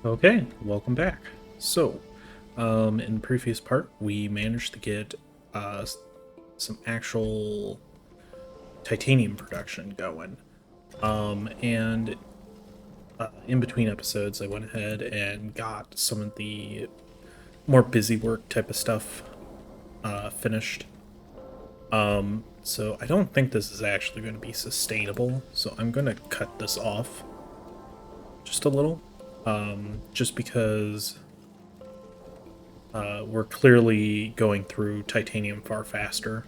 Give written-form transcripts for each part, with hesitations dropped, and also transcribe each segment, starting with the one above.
Okay, welcome back. So, in the previous part, we managed to get some actual titanium production going. And in between episodes, I went ahead and got some of the more busy work type of stuff finished. So I don't think this is actually going to be sustainable. So I'm going to cut this off just a little, just because we're clearly going through titanium far faster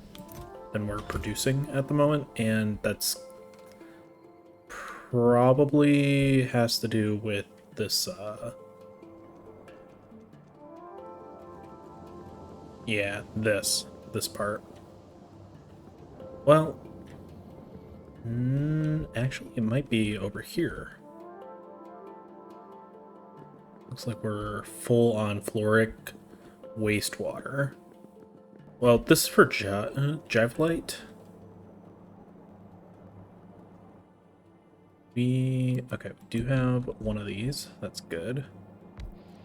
than we're producing at the moment, and that's probably has to do with this, yeah, this part. Well, actually, it might be over here. Looks like we're full on fluoric wastewater. Well, this is for Jivlite. We do have one of these. That's good.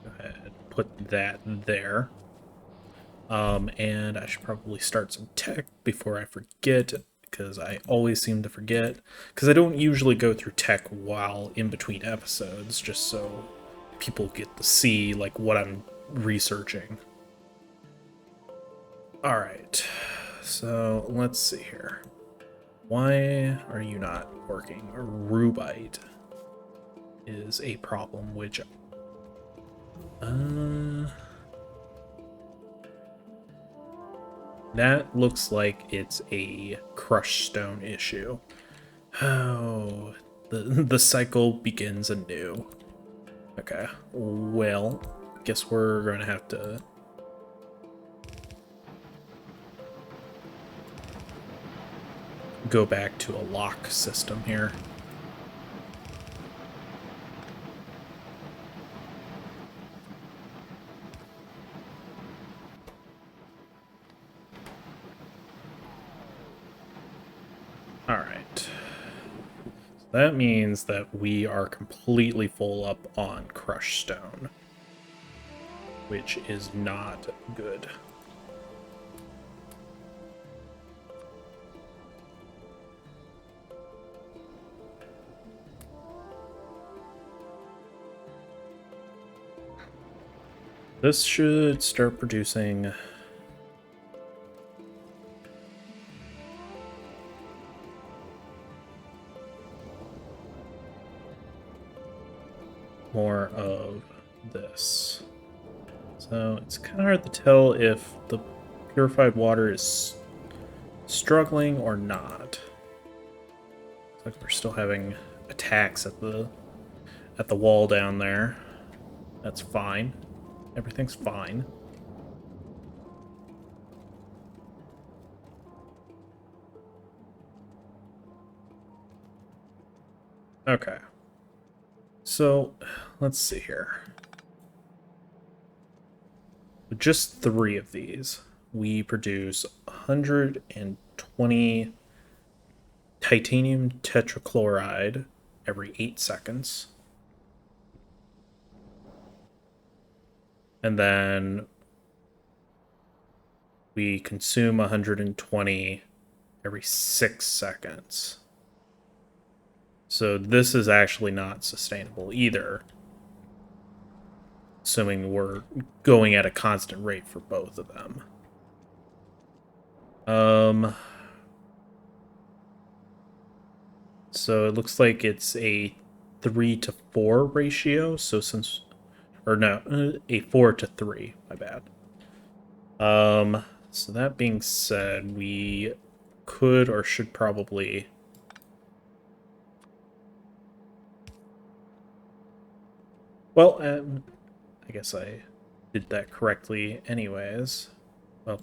Go ahead, put that there. And I should probably start some tech before I forget, because I always seem to forget. Because I don't usually go through tech while in between episodes, just so people get to see like what I'm researching. All right, so let's see here. Why are you not working? Rubite is a problem, which that looks like it's a crushed stone issue. Oh, the cycle begins anew. Okay, well, guess we're going to have to go back to a lock system here. All right. That means that we are completely full up on crushed stone, which is not good. This should start producing more of this. So it's kind of hard to tell if the purified water is struggling or not. Looks like we're still having attacks at the wall down there. That's fine. Everything's fine. Okay. So, let's see here. With just 3 of these, we produce 120 titanium tetrachloride every 8 seconds. And then we consume 120 every 6 seconds. So this is actually not sustainable either, assuming we're going at a constant rate for both of them. So it looks like it's a 3 to 4 ratio. So since, or no, a 4 to 3. My bad. So that being said, we could or should probably well, I guess I did that correctly anyways. Well,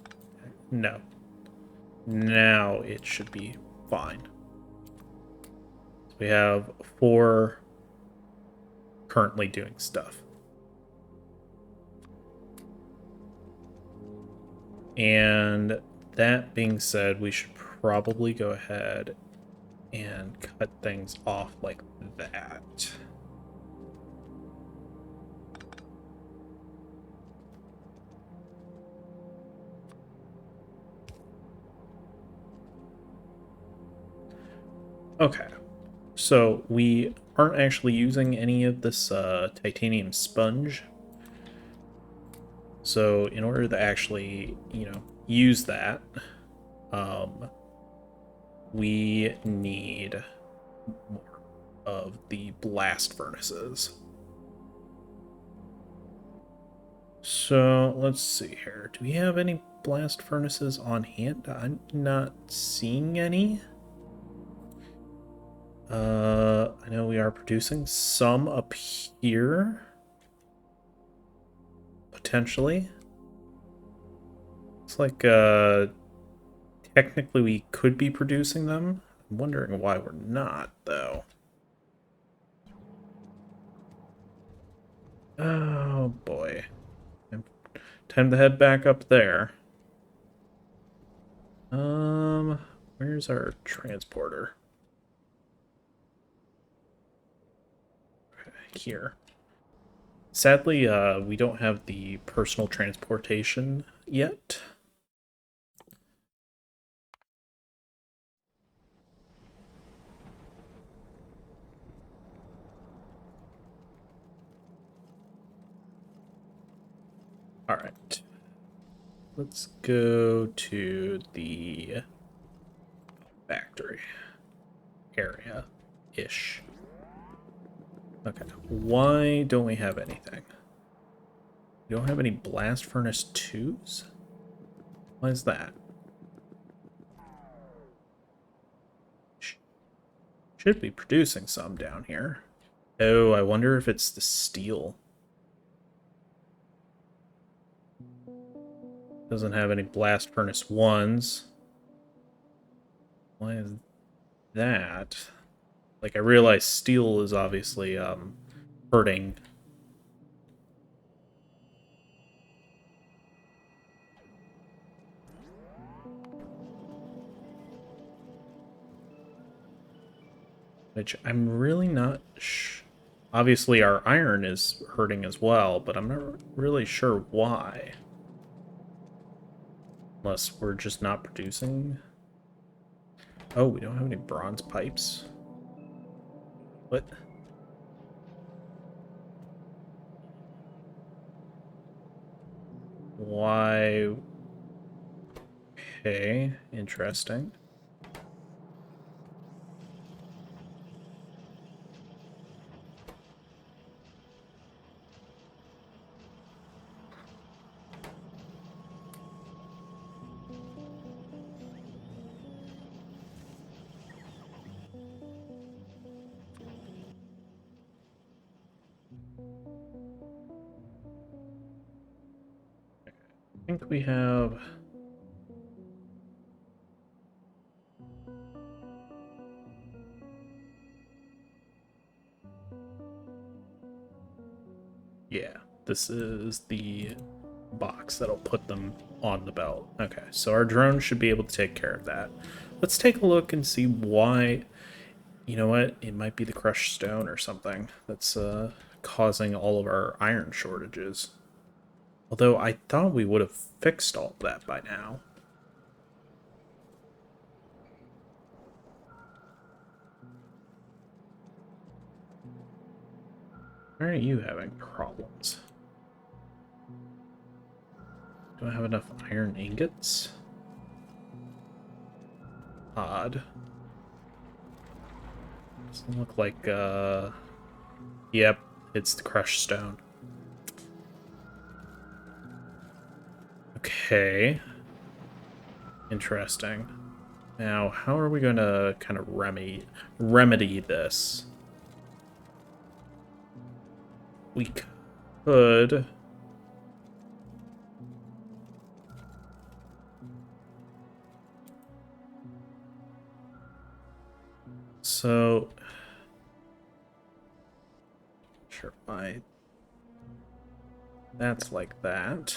no. Now it should be fine. We have 4 currently doing stuff. And that being said, we should probably go ahead and cut things off like that. Okay. So we aren't actually using any of this titanium sponge. So in order to actually, use that, um, we need more of the blast furnaces. So let's see here. Do we have any blast furnaces on hand? I'm not seeing any. I know we are producing some up here. Potentially. It's like, technically we could be producing them. I'm wondering why we're not, though. Oh, boy. Time to head back up there. Where's our transporter? Here. Sadly, we don't have the personal transportation yet. All right. Let's go to the factory area-ish. Okay, why don't we have anything? We don't have any blast furnace 2s? Why is that? Should be producing some down here. Oh, I wonder if it's the steel. Doesn't have any blast furnace 1s. Why is that? Like, I realize steel is obviously, hurting. Which I'm really not obviously our iron is hurting as well, but I'm not really sure why. Unless we're just not producing. Oh, we don't have any bronze pipes. What? Why? Okay, interesting. I think we have... Yeah, this is the box that'll put them on the belt. Okay, so our drone should be able to take care of that. Let's take a look and see why... You know what? It might be the crushed stone or something that's causing all of our iron shortages. Although I thought we would have fixed all that by now. Why are you having problems? Do I have enough iron ingots? Odd. Doesn't look like, Yep, it's the crushed stone. Okay. Interesting. Now, how are we going to kind of remedy this? We could... So... Sure, why... That's like that.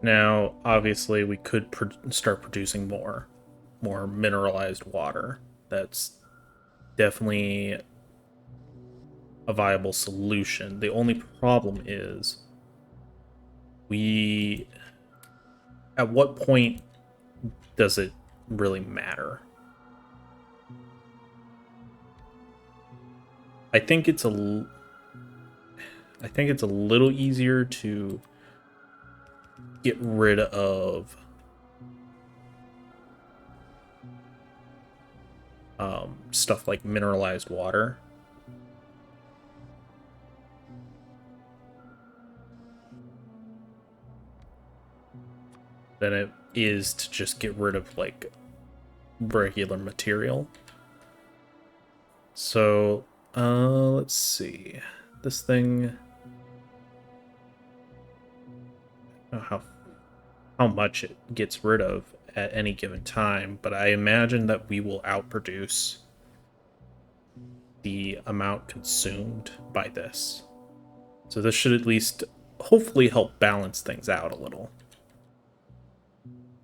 Now, obviously, we could start producing more mineralized water. That's definitely a viable solution. The only problem is at what point does it really matter? I think it's a little easier to get rid of stuff like mineralized water. Than it is to just get rid of like regular material. So, let's see. This thing. I don't know how much it gets rid of at any given time, but I imagine that we will outproduce the amount consumed by this. So this should at least hopefully help balance things out a little.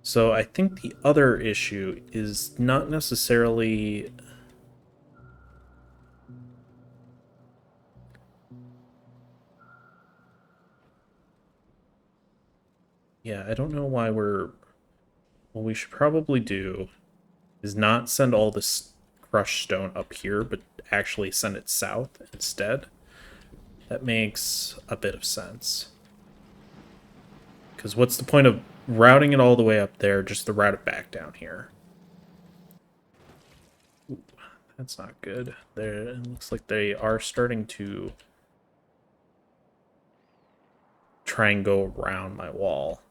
So I think the other issue is not necessarily... Yeah, I don't know why we're... What we should probably do is not send all this crushed stone up here, but actually send it south instead. That makes a bit of sense. Because what's the point of routing it all the way up there just to route it back down here? Ooh, that's not good. There, it looks like they are starting to try and go around my wall.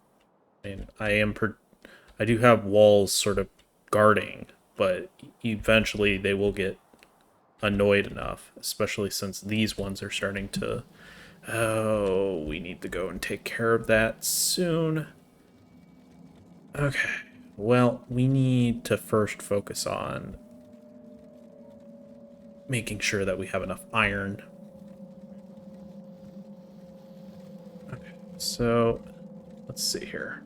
I mean, I do have walls sort of guarding, but eventually they will get annoyed enough, especially since these ones are starting to... Oh, we need to go and take care of that soon. Okay, well, we need to first focus on making sure that we have enough iron. Okay, so let's see here.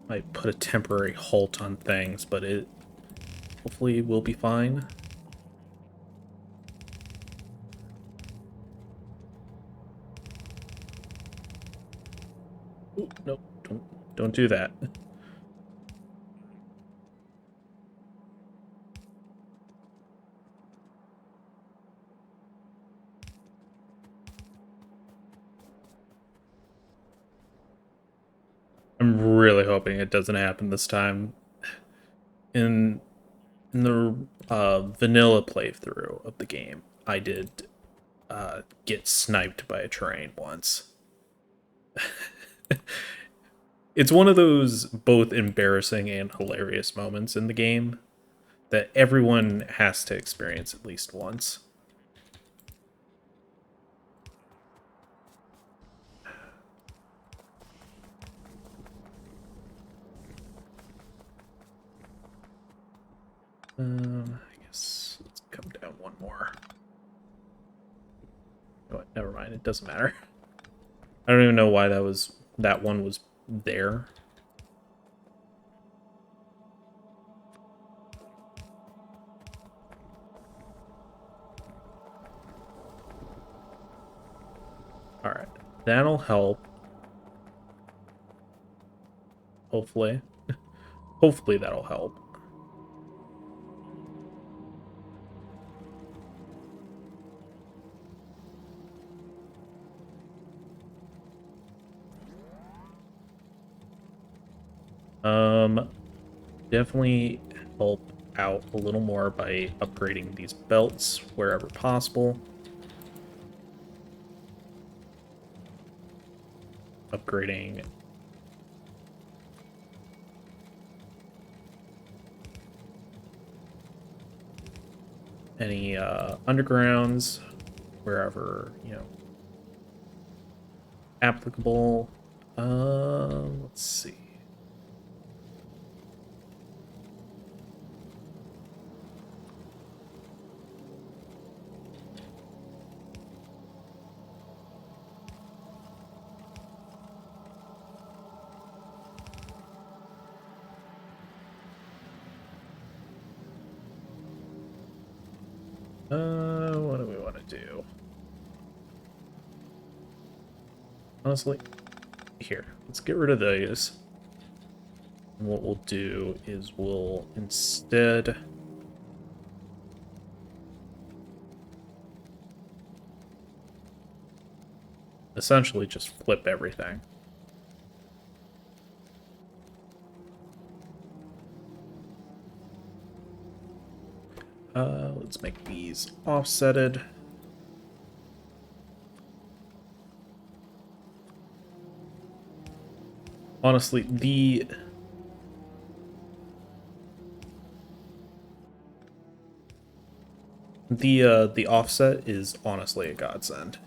Might put a temporary halt on things, but it hopefully will be fine. Ooh, nope, don't do that. I'm really hoping it doesn't happen this time. In the vanilla playthrough of the game, I did get sniped by a train once. It's one of those both embarrassing and hilarious moments in the game that everyone has to experience at least once. I guess let's come down one more. Oh, never mind, it doesn't matter. I don't even know why that one was there. Alright, that'll help. Hopefully. Hopefully that'll help. Definitely help out a little more by upgrading these belts wherever possible. Upgrading any undergrounds wherever, you know, applicable. Let's see. Honestly, here, let's get rid of those. And what we'll do is we'll instead... essentially just flip everything. Let's make these offsetted. Honestly, the offset is honestly a godsend.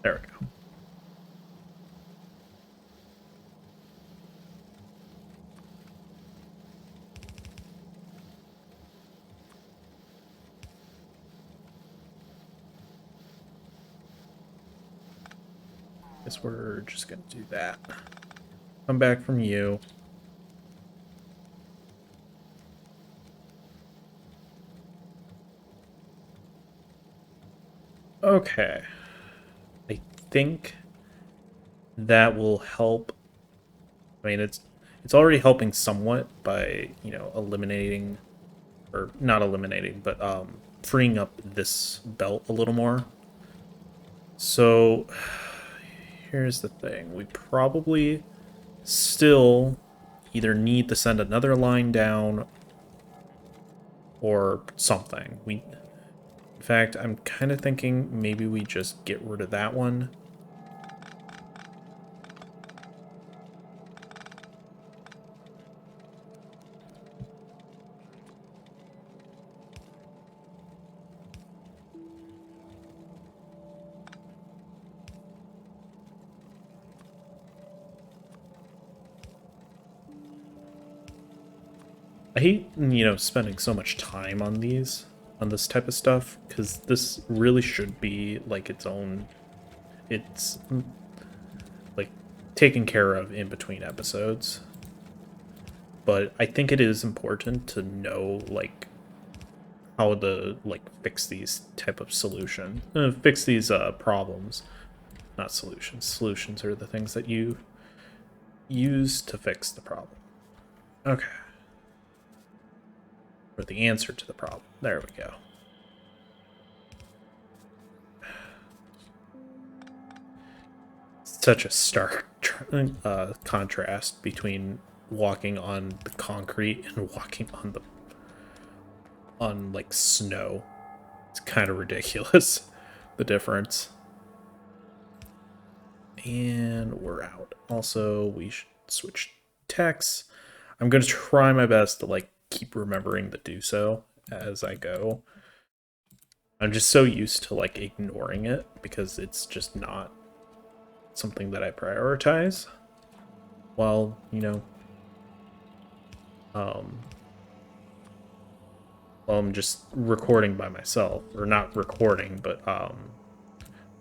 There we go. Guess we're just gonna do that. Come back from you. Okay. I think that will help. I mean, it's already helping somewhat by, you know, eliminating, or not eliminating, but freeing up this belt a little more. So here's the thing. We probably still either need to send another line down or something. In fact, I'm kind of thinking maybe we just get rid of that one. I hate, you know, spending so much time on this type of stuff, because this really should be like its own, it's like taken care of in between episodes. But I think it is important to know like how to like fix these type of fix these problems, not solutions. Solutions are the things that you use to fix the problem. Okay. Or the answer to the problem. There we go. Such a stark contrast between walking on the concrete and walking on like snow. It's kind of ridiculous, the difference. And we're out. Also, we should switch text. I'm gonna try my best to like keep remembering to do so as I go. I'm just so used to like ignoring it because it's just not something that I prioritize. While, you know, um, while I'm just recording by myself, or not recording, but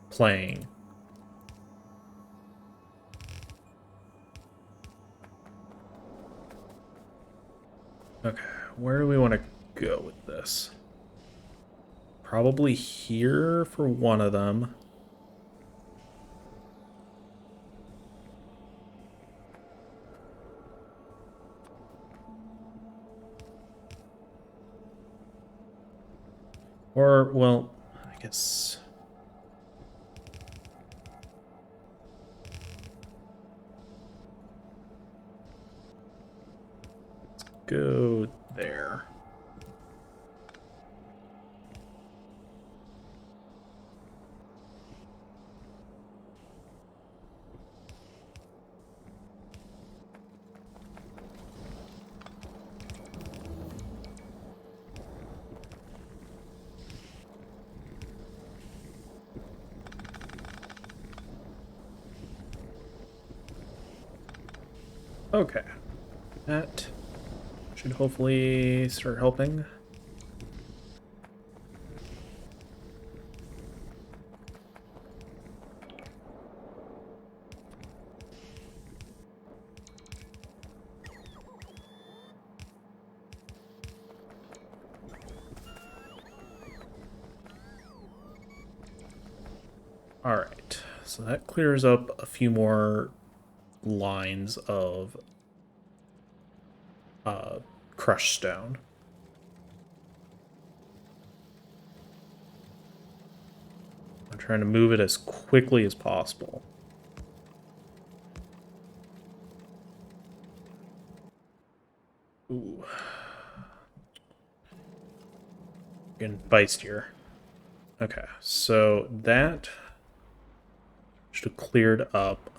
playing. Okay, where do we want to go with this? Probably here for one of them. Or, well, I guess... go there. Okay. That should hopefully start helping. Alright, so that clears up a few more lines of crushed stone. I'm trying to move it as quickly as possible. Ooh. Getting feistier. Okay, so that should have cleared up.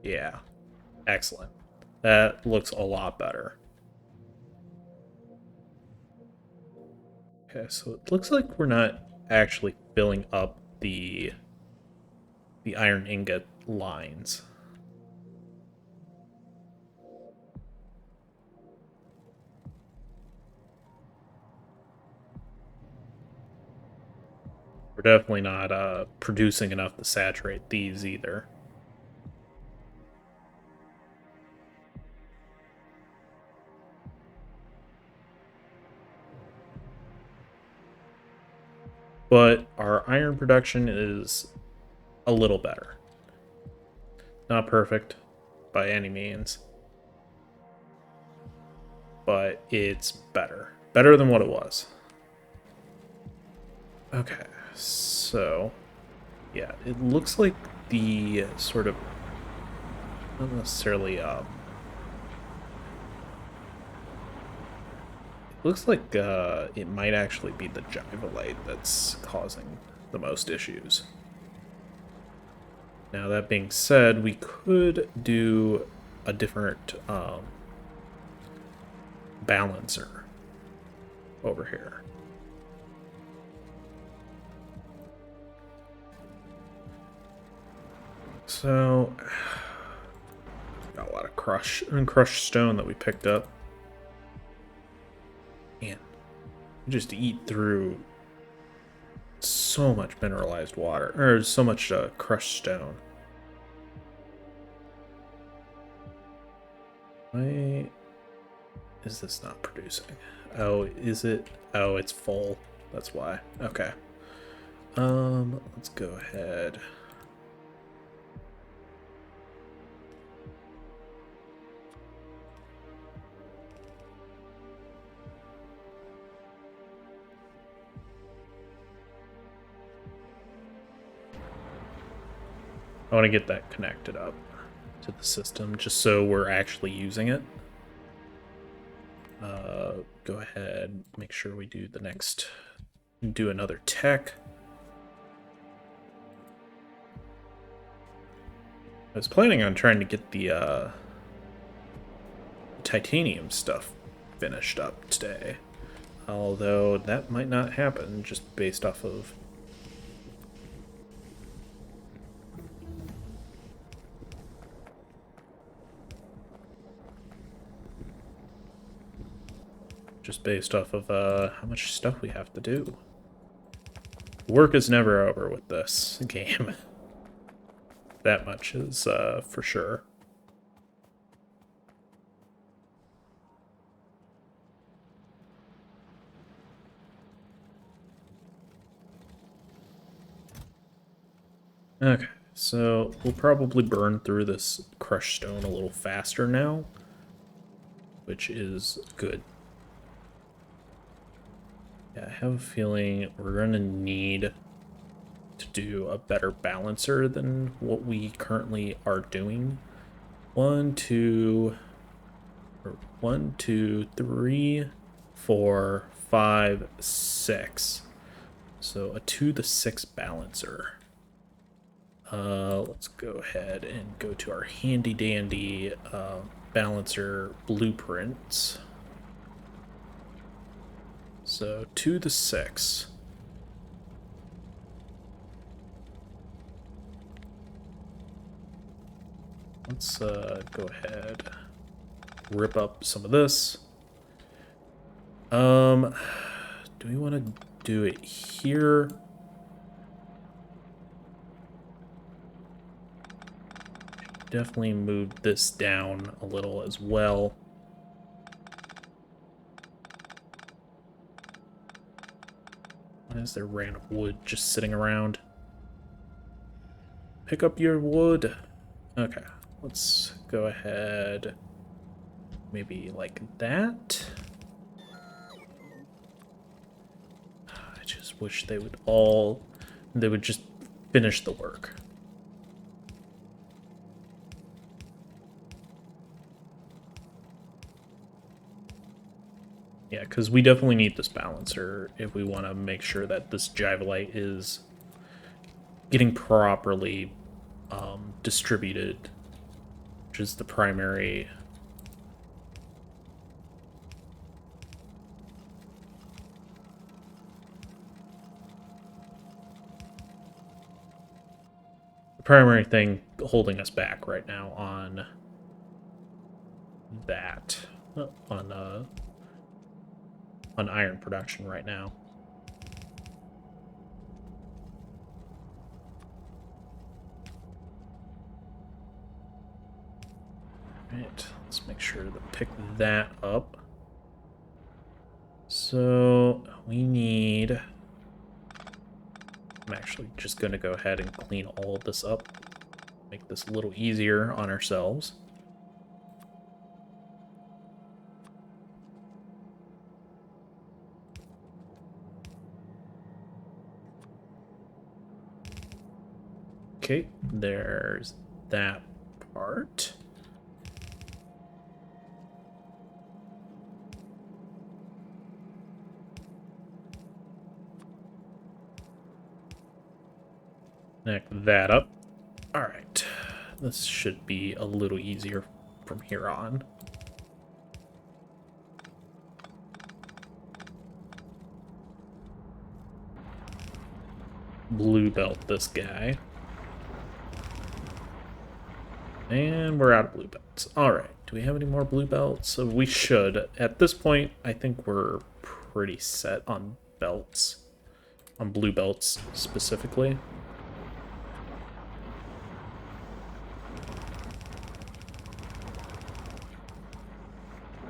Yeah, excellent. That looks a lot better. Okay, so it looks like we're not actually filling up the iron ingot lines. We're definitely not producing enough to saturate these either. But our iron production is a little better. Not perfect by any means, but it's better. Better than what it was. Okay, so yeah, it looks like the sort of not necessarily it looks like it might actually be the Jivalite that's causing the most issues. Now that being said, we could do a different balancer over here. So got a lot of crushed stone that we picked up. Man, just eat through so much mineralized water, or so much crushed stone. Why is this not producing? Oh, is it? Oh, it's full. That's why. Okay. Let's go ahead. I want to get that connected up to the system just so we're actually using it. Go ahead, make sure we do the next, do another tech. I was planning on trying to get the titanium stuff finished up today, although that might not happen just based off of how much stuff we have to do. Work is never over with this game. That much is for sure. Okay, so we'll probably burn through this crushed stone a little faster now, which is good. Yeah, I have a feeling we're going to need to do a better balancer than what we currently are doing. 1, 2, 3, 4, 5, 6. So a 2 to 6 balancer. Let's go ahead and go to our handy dandy balancer blueprints. So 2 to 6. Let's go ahead, rip up some of this. Do we want to do it here? Definitely move this down a little as well. Why is there random wood just sitting around? Pick up your wood. Okay, let's go ahead. Maybe like that. I just wish they would just finish the work. Yeah, because we definitely need this balancer if we want to make sure that this Jivolite is getting properly distributed, which is the primary. The primary thing holding us back right now on that, on iron production right now. Right, let's make sure to pick that up. So we need... I'm actually just going to go ahead and clean all of this up. Make this a little easier on ourselves. Okay, there's that part. Connect that up. All right, this should be a little easier from here on. Blue belt this guy. And we're out of blue belts. All right, do we have any more blue belts? So we should. At this point, I think we're pretty set on belts, on blue belts specifically.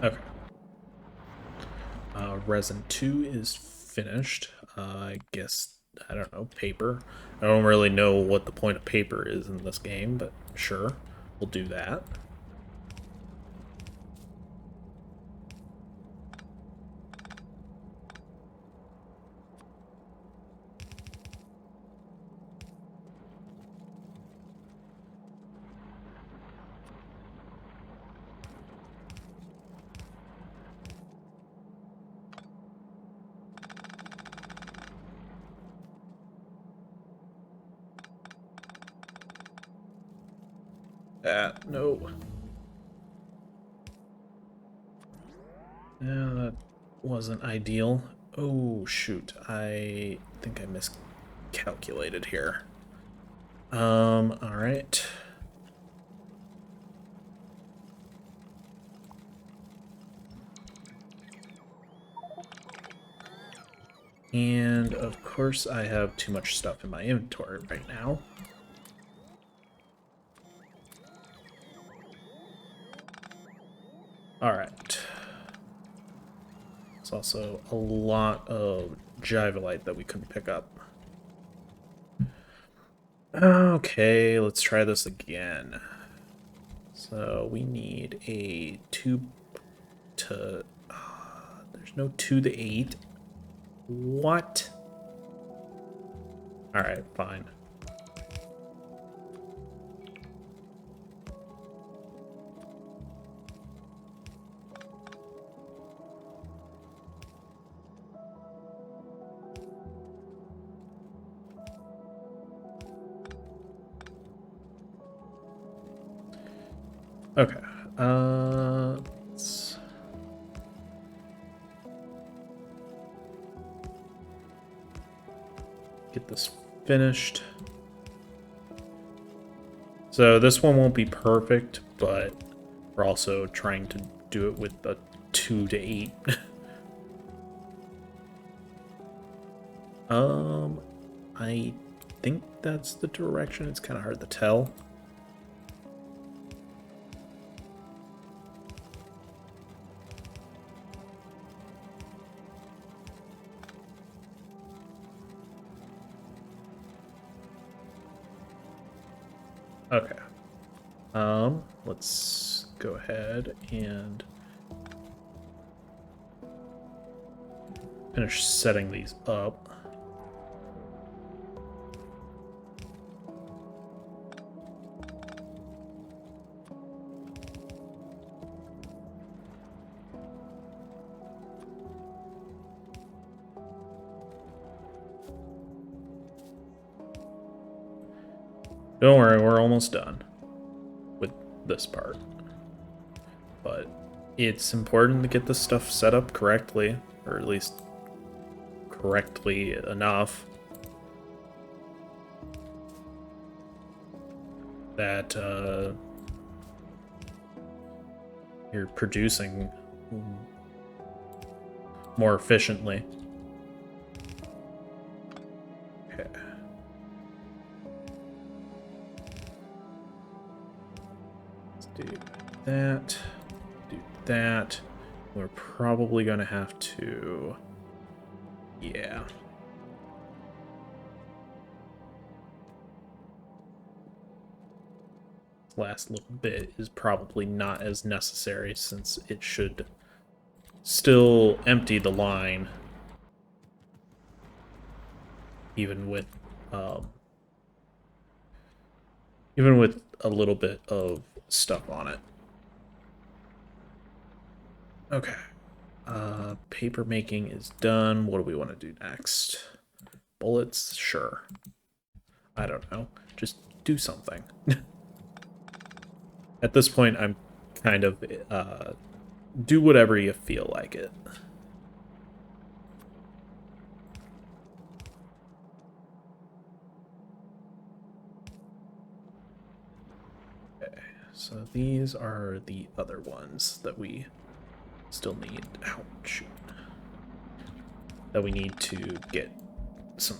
Okay. Resin 2 is finished. I guess, I don't know, paper. I don't really know what the point of paper is in this game, but sure, we'll do that. No. Yeah, that wasn't ideal. Oh, shoot. I think I miscalculated here. Alright. And, of course, I have too much stuff in my inventory right now. Alright. There's also a lot of Jivolite that we couldn't pick up. Okay, let's try this again. So we need a 2 to... there's no 2 to 8. What? Alright, fine. Okay, let's... get this finished. So this one won't be perfect, but we're also trying to do it with a 2 to 8. I think that's the direction. It's kind of hard to tell. Okay. Let's go ahead and finish setting these up. Don't worry, we're almost done with this part. But it's important to get this stuff set up correctly, or at least correctly enough that you're producing more efficiently. Okay. Let's do that. Do that. We're probably going to have to... Yeah. Last little bit is probably not as necessary since it should still empty the line even with a little bit of stuff on it. Okay. Paper making is done. What do we want to do next? Bullets? Sure. I don't know. Just do something. At this point, I'm kind of do whatever you feel like it. Okay, so these are the other ones that we still need. Ouch, shoot. That we need to get some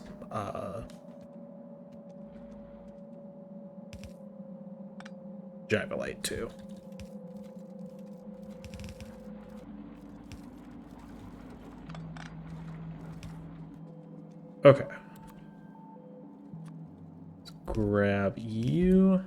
Javelite too. Okay. Let's grab you.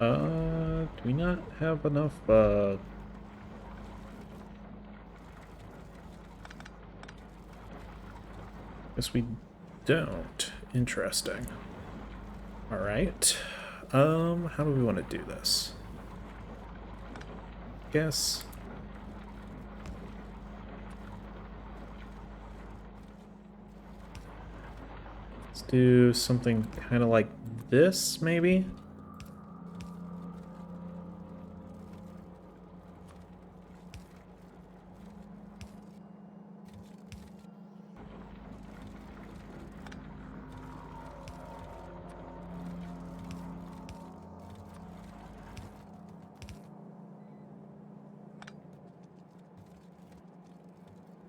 Do we not have enough, Guess we don't. Interesting. Alright. How do we want to do this? Guess... Let's do something kind of like this, maybe?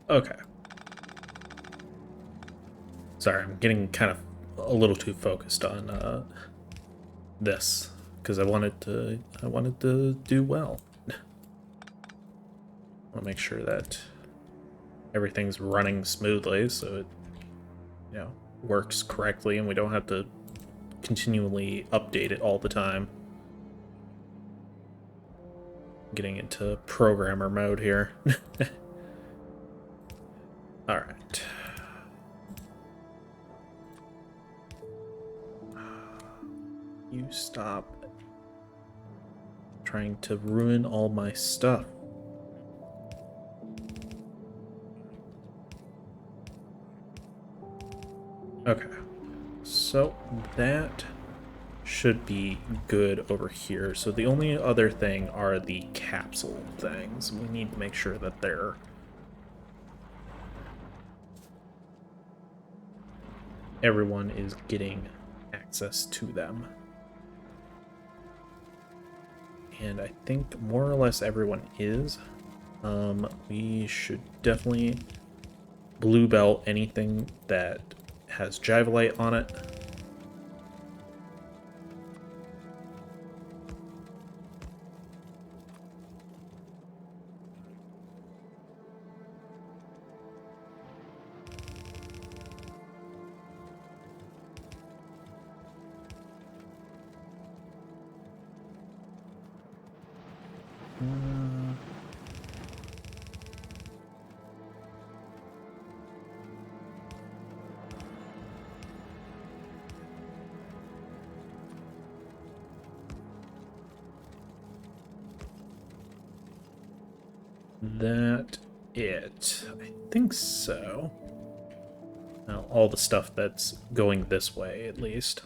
Okay. Sorry, I'm getting kind of a little too focused on this because I wanted to do well. I want to make sure that everything's running smoothly so it, you know, works correctly and we don't have to continually update it all the time. Getting into programmer mode here. Alright. You stop trying to ruin all my stuff. Okay. So that should be good over here. So the only other thing are the capsule things. We need to make sure that they're everyone is getting access to them. and I think more or less everyone is. We should definitely blue belt anything that has Jivolite on it. That it? I think so. Well, all the stuff that's going this way, at least.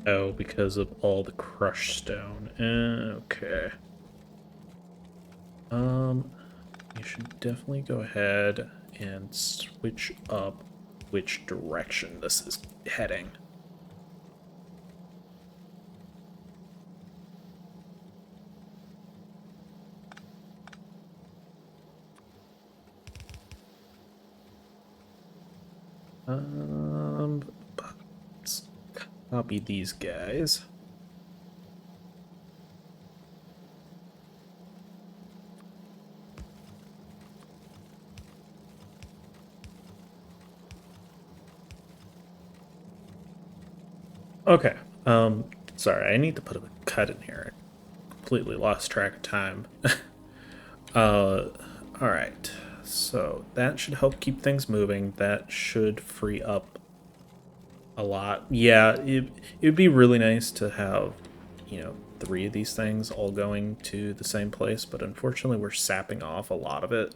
Oh, because of all the crushed stone. Okay. You should definitely go ahead and switch up which direction this is heading. Let's copy these guys. Okay. Sorry, I need to put a cut in here. I completely lost track of time. All right. So that should help keep things moving. That should free up a lot. Yeah, it'd be really nice to have, 3 of these things all going to the same place, but unfortunately we're sapping off a lot of it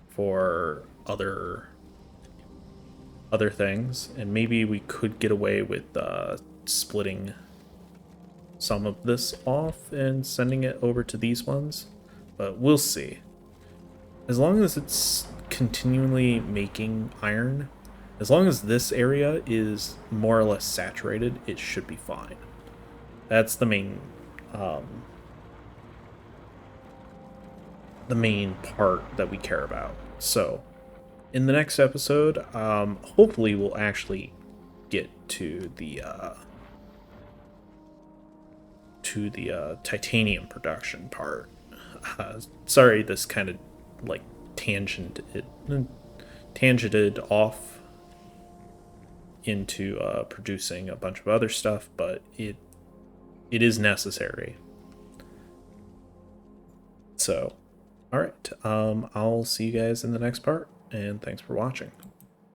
for other things, and maybe we could get away with splitting some of this off and sending it over to these ones, but we'll see. As long as it's continually making iron, as long as this area is more or less saturated, it should be fine. That's the main part that we care about. So in the next episode, hopefully we'll actually get to the titanium production part. Sorry, this kind of like tangented off into producing a bunch of other stuff, but it is necessary. So, all right, I'll see you guys in the next part, and thanks for watching.